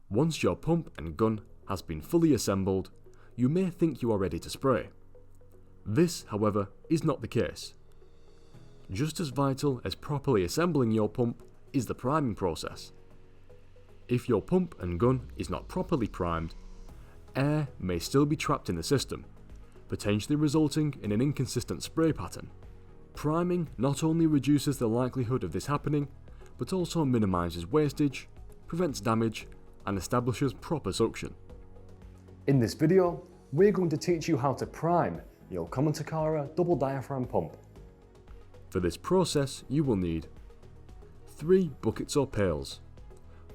Once your pump and gun has been fully assembled, you may think you are ready to spray. This, however, is not the case. Just as vital as properly assembling your pump is the priming process. If your pump and gun is not properly primed, air may still be trapped in the system, potentially resulting in an inconsistent spray pattern. Priming not only reduces the likelihood of this happening, but also minimises wastage, prevents damage, and establishes proper suction. In this video, we're going to teach you how to prime the Elcometer double diaphragm pump. For this process, you will need 3 buckets or pails,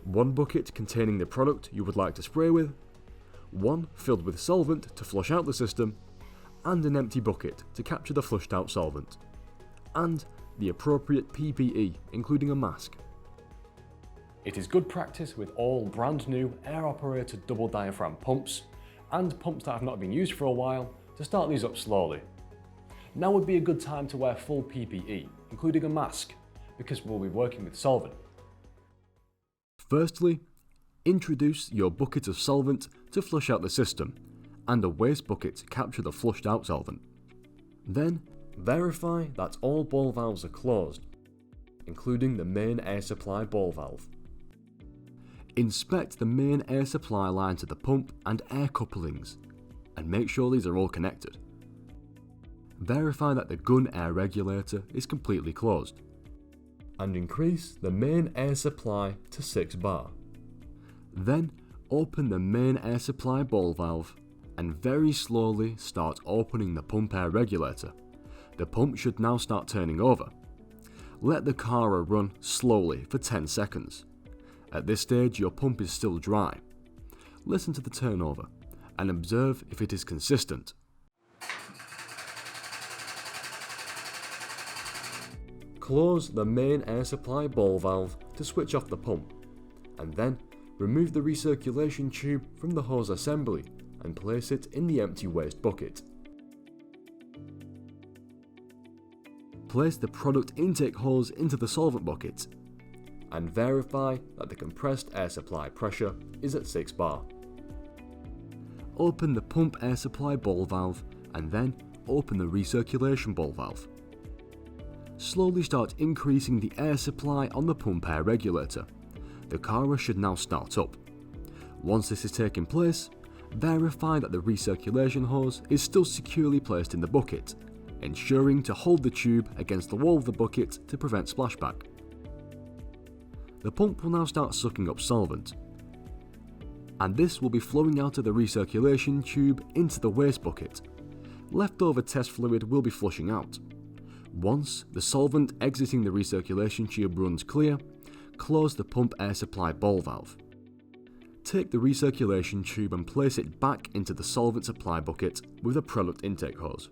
1 bucket containing the product you would like to spray with, 1 filled with solvent to flush out the system, and an empty bucket to capture the flushed out solvent, and the appropriate PPE, including a mask. It is good practice with all brand new air-operated double diaphragm pumps and pumps that have not been used for a while to start these up slowly. Now would be a good time to wear full PPE, including a mask, because we'll be working with solvent. Firstly, introduce your bucket of solvent to flush out the system, and a waste bucket to capture the flushed out solvent. Then, verify that all ball valves are closed, including the main air supply ball valve. Inspect the main air supply line to the pump and air couplings, and make sure these are all connected. Verify that the gun air regulator is completely closed, and increase the main air supply to 6 bar. Then, open the main air supply ball valve, and very slowly start opening the pump air regulator. The pump should now start turning over. Let the car run slowly for 10 seconds. At this stage, your pump is still dry. Listen to the turnover and observe if it is consistent. Close the main air supply ball valve to switch off the pump, and then remove the recirculation tube from the hose assembly and place it in the empty waste bucket. Place the product intake hose into the solvent bucket, and verify that the compressed air supply pressure is at 6 bar. Open the pump air supply ball valve and then open the recirculation ball valve. Slowly start increasing the air supply on the pump air regulator. The car should now start up. Once this is taking place, verify that the recirculation hose is still securely placed in the bucket, ensuring to hold the tube against the wall of the bucket to prevent splashback. The pump will now start sucking up solvent, and this will be flowing out of the recirculation tube into the waste bucket. Leftover test fluid will be flushing out. Once the solvent exiting the recirculation tube runs clear, close the pump air supply ball valve. Take the recirculation tube and place it back into the solvent supply bucket with a product intake hose.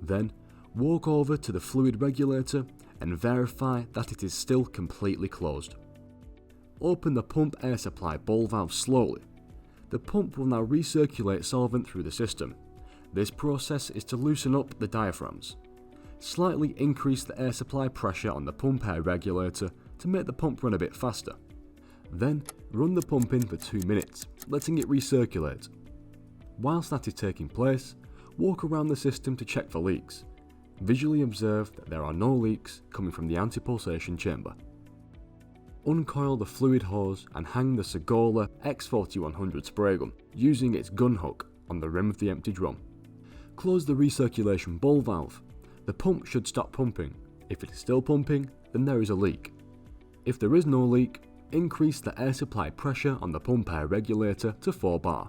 Then, walk over to the fluid regulator and verify that it is still completely closed. Open the pump air supply ball valve slowly. The pump will now recirculate solvent through the system. This process is to loosen up the diaphragms. Slightly increase the air supply pressure on the pump air regulator to make the pump run a bit faster. Then, run the pump in for 2 minutes, letting it recirculate. Whilst that is taking place, walk around the system to check for leaks. Visually observe that there are no leaks coming from the anti-pulsation chamber. Uncoil the fluid hose and hang the Segola X4100 spray gun using its gun hook on the rim of the empty drum. Close the recirculation ball valve. The pump should stop pumping. If it is still pumping, then there is a leak. If there is no leak, increase the air supply pressure on the pump air regulator to 4 bar.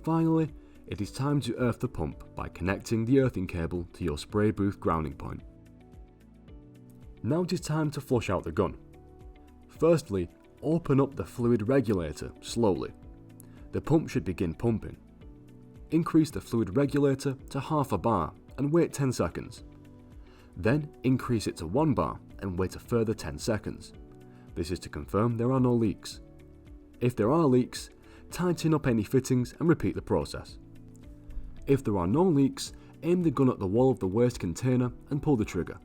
Finally, it is time to earth the pump by connecting the earthing cable to your spray booth grounding point. Now it is time to flush out the gun. Firstly, open up the fluid regulator slowly. The pump should begin pumping. Increase the fluid regulator to half a bar and wait 10 seconds. Then increase it to 1 bar and wait a further 10 seconds. This is to confirm there are no leaks. If there are leaks, tighten up any fittings and repeat the process. If there are no leaks, aim the gun at the wall of the waste container and pull the trigger.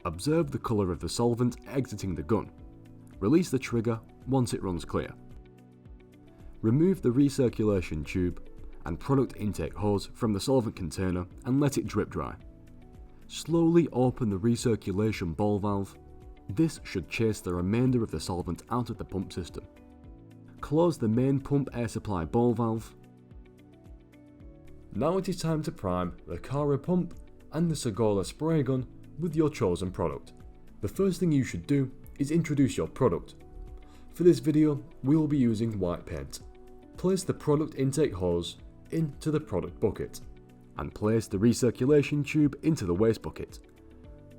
Observe the colour of the solvent exiting the gun. Release the trigger once it runs clear. Remove the recirculation tube and product intake hose from the solvent container and let it drip dry. Slowly open the recirculation ball valve. This should chase the remainder of the solvent out of the pump system. Close the main pump air supply ball valve. Now it is time to prime the Cara pump and the Segola spray gun with your chosen product. The first thing you should do is introduce your product. For this video, we will be using white paint. Place the product intake hose into the product bucket and place the recirculation tube into the waste bucket.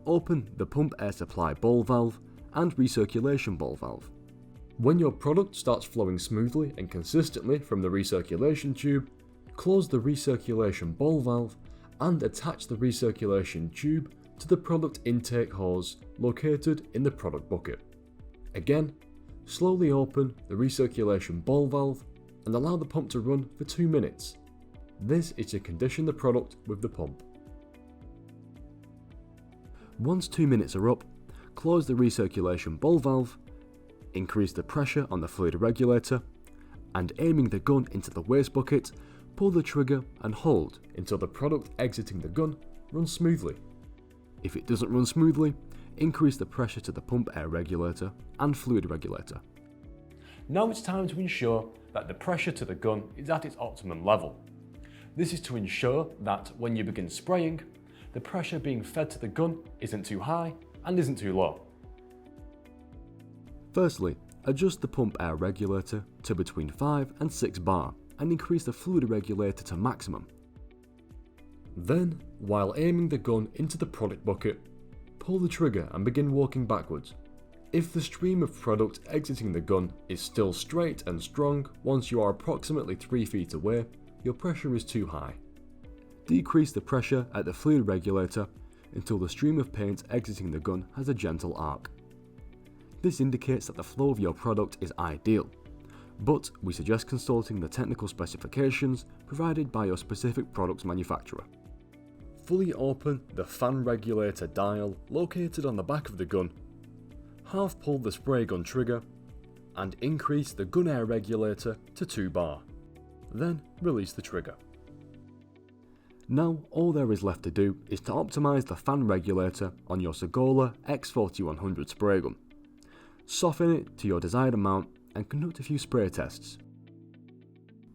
Open the pump air supply ball valve and recirculation ball valve. When your product starts flowing smoothly and consistently from the recirculation tube, close the recirculation ball valve and attach the recirculation tube to the product intake hose located in the product bucket. Again, slowly open the recirculation ball valve and allow the pump to run for 2 minutes. This is to condition the product with the pump. Once 2 minutes are up, close the recirculation ball valve, increase the pressure on the fluid regulator, and aiming the gun into the waste bucket, pull the trigger and hold until the product exiting the gun runs smoothly. If it doesn't run smoothly, increase the pressure to the pump air regulator and fluid regulator. Now it's time to ensure that the pressure to the gun is at its optimum level. This is to ensure that when you begin spraying, the pressure being fed to the gun isn't too high and isn't too low. Firstly, adjust the pump air regulator to between 5 and 6 bar and increase the fluid regulator to maximum. Then, while aiming the gun into the product bucket, pull the trigger and begin walking backwards. If the stream of product exiting the gun is still straight and strong once you are approximately 3 feet away, your pressure is too high. Decrease the pressure at the fluid regulator until the stream of paint exiting the gun has a gentle arc. This indicates that the flow of your product is ideal, but we suggest consulting the technical specifications provided by your specific product's manufacturer. Fully open the fan regulator dial located on the back of the gun, half pull the spray gun trigger, and increase the gun air regulator to 2 bar. Then release the trigger. Now all there is left to do is to optimise the fan regulator on your Segola X4100 spray gun. Soften it to your desired amount and conduct a few spray tests.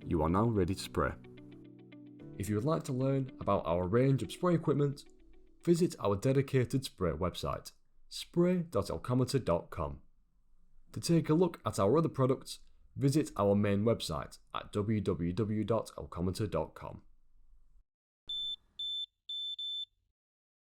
You are now ready to spray. If you would like to learn about our range of spray equipment, visit our dedicated spray website, spray.elcometer.com. To take a look at our other products, visit our main website at www.elcometer.com.